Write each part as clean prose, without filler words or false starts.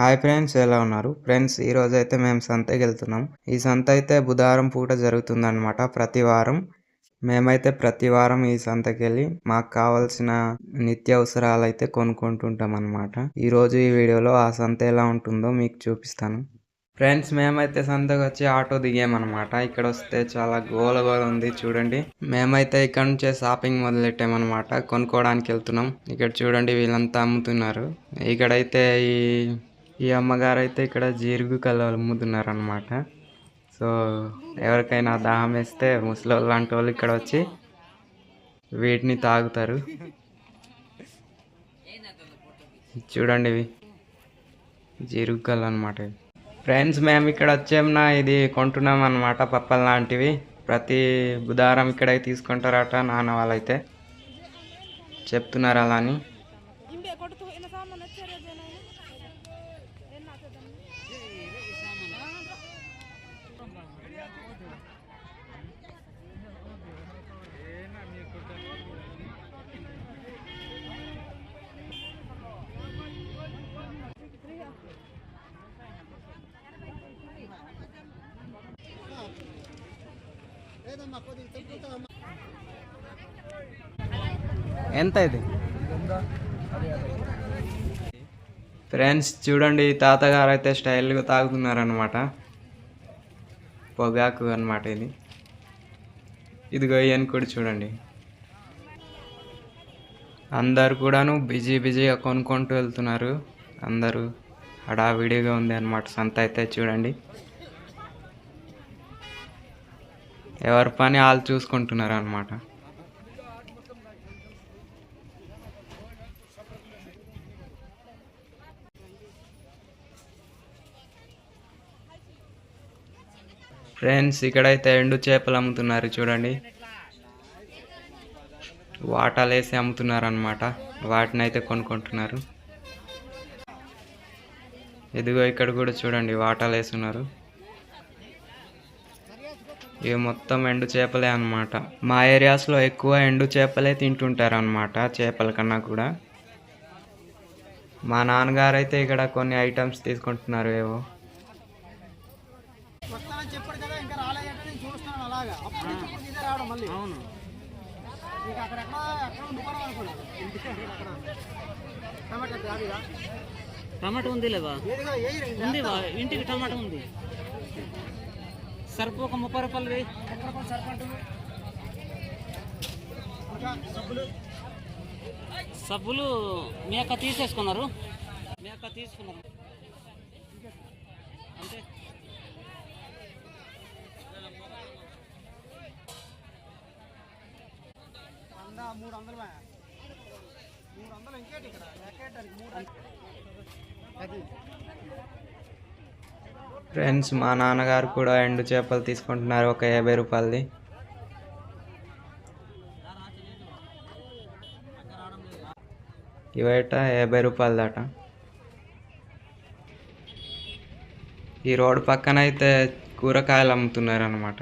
Hi friends, ఎలా ఉన్నారు friends? ఈ రోజు అయితే మేము సంతకి వెళ్తున్నాం. ఈ సంత అయితే బుధవారం పూట జరుగుతుందన్నమాట. ప్రతి వారం మేమైతే ప్రతి వారం ఈ సంతకి వెళ్ళి మాకు కావాల్సిన నిత్యావసరాలు అయితే కొనుక్కుంటుంటాం అన్నమాట. ఈ రోజు ఈ వీడియోలో ఆ సంత ఎలా ఉంటుందో మీకు చూపిస్తాను. ఫ్రెండ్స్, మేమైతే సంతకు వచ్చి ఆటో దిగామన్నమాట. ఇక్కడ వస్తే చాలా గోల ఉంది చూడండి. మేమైతే ఇక్కడ నుంచే షాపింగ్ మొదలెట్టామన్నమాట. కొనుక్కోవడానికి వెళ్తున్నాం. ఇక్కడ చూడండి, వీళ్ళంతా అమ్ముతున్నారు. ఇక్కడైతే ఈ అమ్మగారు అయితే ఇక్కడ జీరుగు కళ్ళు అమ్ముతున్నారు అనమాట. సో ఎవరికైనా దాహం వేస్తే ముసలోళ్ళు లాంటి వాళ్ళు ఇక్కడ వచ్చి వీటిని తాగుతారు. చూడండి, ఇవి జీరుగు కళ్ళు అనమాట. ఫ్రెండ్స్, మేము ఇక్కడ వచ్చేమన్నా ఇది కొంటున్నాం అనమాట. పప్పల్ లాంటివి ప్రతి బుధవారం ఇక్కడ తీసుకుంటారట నాన్న వాళ్ళైతే చెప్తున్నారు అలా అని. ఎంత ఇది? ఫ్రెండ్స్ చూడండి, తాతగారు అయితే స్టైల్గా తాగుతున్నారు అనమాట. పొగాకు అనమాట ఇది. ఇదిగో ఈయన కూడా చూడండి. అందరు కూడాను బిజీగా కొనుక్కుంటూ వెళ్తున్నారు. అందరూ హడావిడిగా ఉంది అనమాట సంత అయితే. చూడండి, ఎవరి పని వాళ్ళు చూసుకుంటున్నారు అనమాట. ఫ్రెండ్స్, ఇక్కడైతే ఎండు చేపలు అమ్ముతున్నారు చూడండి. వాటాలు వేసి అమ్ముతున్నారు అనమాట. వాటిని అయితే కొనుక్కుంటున్నారు. ఇదిగో ఇక్కడ కూడా చూడండి, వాటాలు వేస్తున్నారు. ఇవి మొత్తం ఎండు చేపలే అనమాట. మా ఏరియాస్లో ఎక్కువ ఎండు చేపలే తింటుంటారు అనమాట, చేపల కన్నా కూడా. మా నాన్నగారు అయితే ఇక్కడ కొన్ని ఐటమ్స్ తీసుకుంటున్నారు ఏవో. టమాటా ఉంది లేవా? ఉంది, ఇంటికి టమాటా ఉంది. సరుపు ఒక 30 రూపాయలు వేయి. సబ్బులు మీ అక్క తీసేసుకున్నారు. అంతే. ఫ్రెండ్స్, మా నాన్నగారు కూడా ఎండు చేపలు తీసుకుంటున్నారు, ఒక 50 రూపాయలది. ఇవైట 50 రూపాయలదట. ఈ రోడ్డు పక్కన అయితే కూరగాయలు అమ్ముతున్నారు అనమాట.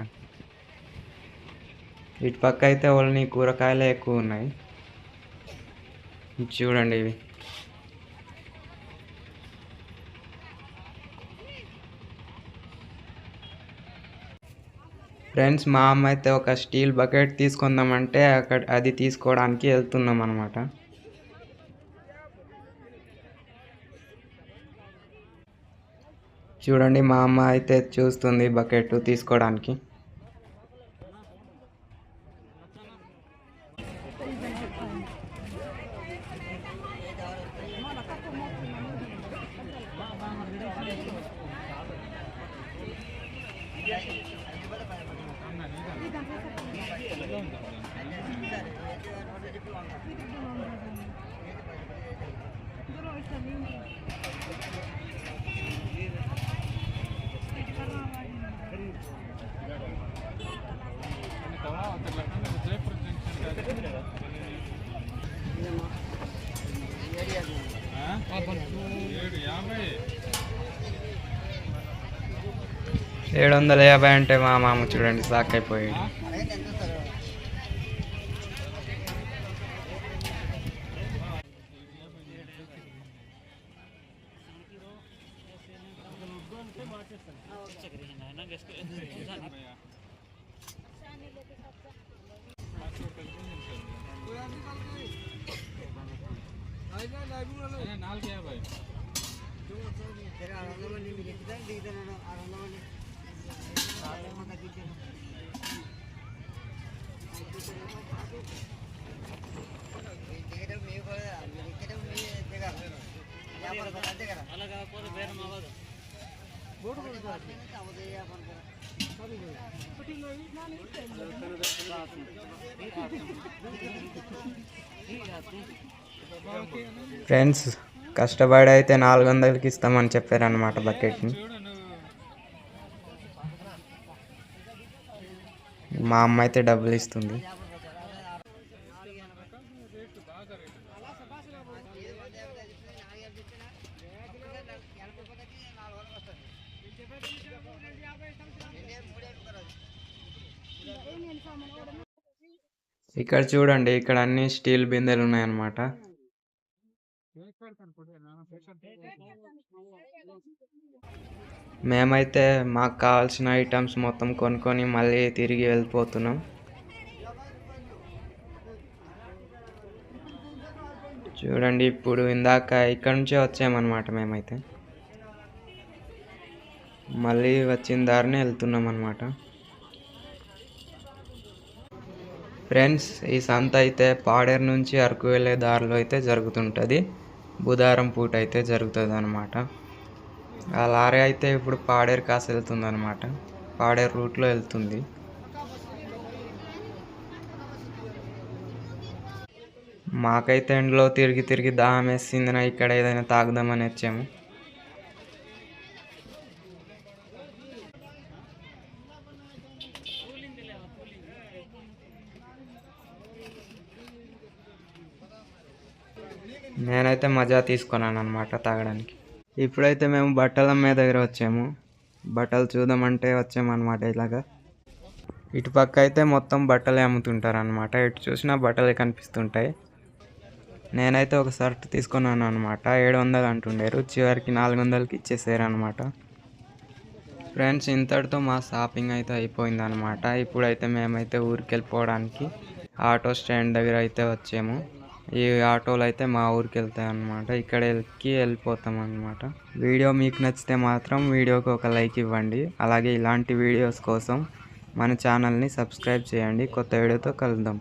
ఇటు పక్క అయితే ఓన్లీ కూరగాయలే ఎక్కువ ఉన్నాయి. చూడండి ఇవి. ఫ్రెండ్స్, మా అమ్మ అయితే ఒక స్టీల్ బకెట్ తీసుకుందామంటే అది తీసుకోవడానికి వెళ్తున్నాం అనమాట. చూడండి, మా అమ్మ అయితే చూస్తుంది బకెట్ తీసుకోవడానికి. $750 అంటే మా మామ చూడండి షాక్ అయిపోయాడు. चक्री है ना गैस नाल क्या भाई अलग आपको बेर मावद ఫ్రెండ్స్ కష్టపడి అయితే 400కి ఇస్తామని చెప్పారనమాట బకెట్ని. మా అమ్మ అయితే డబ్బులు ఇస్తుంది. ఇక్కడ చూడండి, ఇక్కడ అన్ని స్టీల్ బిందెలు ఉన్నాయన్నమాట. మేమైతే మాకు కావాల్సిన ఐటమ్స్ మొత్తం కొనుక్కొని మళ్ళీ తిరిగి వెళ్ళిపోతున్నాం. చూడండి, ఇప్పుడు ఇందాక ఇక్కడ నుంచే వచ్చామన్నమాట. మేమైతే మళ్ళీ వచ్చిన దారిని వెళ్తున్నాం అన్నమాట. ఫ్రెండ్స్, ఈ సంత అయితే పాడేరు నుంచి అరకు వెళ్ళే దారిలో అయితే జరుగుతుంటుంది. బుధవారం పూట అయితే జరుగుతుంది అనమాట. ఆ లారీ అయితే ఇప్పుడు పాడేరు కాసి వెళ్తుంది అనమాట. పాడేరు రూట్లో వెళ్తుంది. మాకైతే ఎండలో తిరిగి తిరిగి దాహం వేసింది. ఇక్కడ ఏదైనా తాగుదామని వచ్చాము. నేనైతే మజా తీసుకున్నాను అనమాట తాగడానికి. ఇప్పుడైతే మేము బట్టల అమ్మే దగ్గర వచ్చాము. బట్టలు చూద్దామంటే వచ్చామన్నమాట. ఇలాగా ఇటుపక్క అయితే మొత్తం బట్టలే అమ్ముతుంటారు అనమాట. ఇటు చూసినా బట్టలే కనిపిస్తుంటాయి. నేనైతే ఒక షర్ట్ తీసుకున్నాను అనమాట. 700 అంటుండారు. చివరికి 400కి ఇచ్చేసారు అనమాట. ఫ్రెండ్స్, ఇంతటితో మా షాపింగ్ అయితే అయిపోయింది అనమాట. ఇప్పుడైతే మేమైతే ఊరికి వెళ్ళిపోవడానికి ఆటో స్టాండ్ దగ్గర అయితే వచ్చాము. ఈ ఆటోలు అయితే మా ఊరికి వెళ్తాయి అన్నమాట. ఇక్కడ వెళ్ళిపోతాం అన్నమాట. వీడియో మీకు నచ్చితే మాత్రం వీడియోకి ఒక లైక్ ఇవ్వండి. అలాగే ఇలాంటి వీడియోస్ కోసం మన ఛానల్ని సబ్స్క్రైబ్ చేయండి. కొత్త వీడియోతో కలుద్దాం.